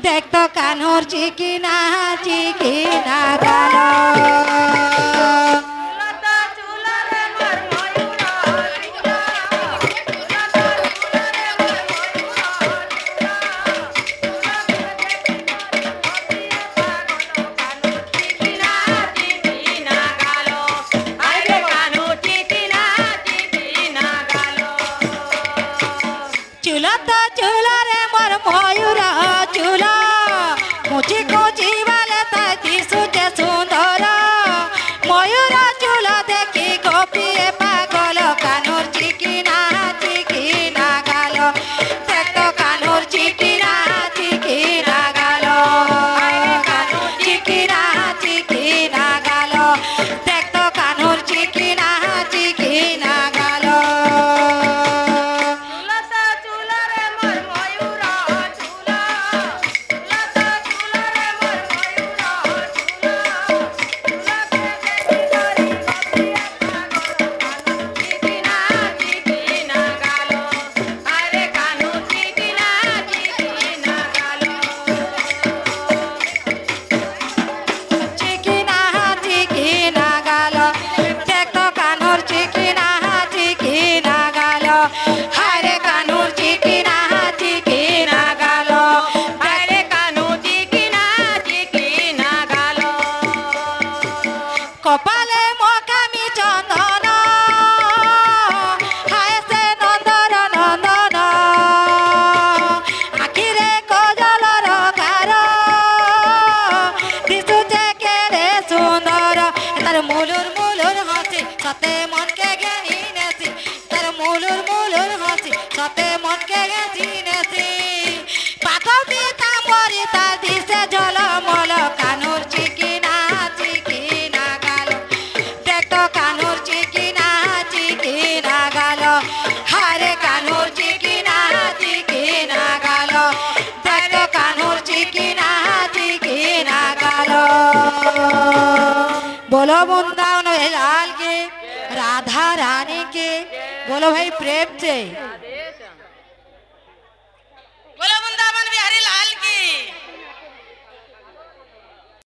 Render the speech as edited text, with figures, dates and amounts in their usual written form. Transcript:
দেখ তো কানুর চিকিনা গেল চুলা তো চুলা রে মোর ময়ূর চুলা মুচি কুচি বালে তাই দিশুছে সুন্দর ময়ূর চুলা দেখি গোপিয়ে পাগল কানুর চিকিনা গাল দেখ তো কানুর চিকিনা গাল কানুর চিকিনা গাল দেখ তো কানুর চিকিনা গাল কপালে মকামি চন্দন হায়সে নন্দন নন্দন আখিরে কজলর কার দিশুছে কেড়ে সুন্দর তার মুলুর হাসি সতে মনকে জ্ঞানী নেছি তার মুলুর হাসি সতে মনকে জ্ঞানী নেছি পাথর দিতা মরি তার দিশে ঝলমল কানুর চিকিনা গাল দেখ তো কানুর চিকিনা গাল হারে কানুর চিকিনা গাল দেখ তো কানুর চিকিনা গাল बोलो वृंदावन लाल के राधा रानी के बोलो भाई प्रेम से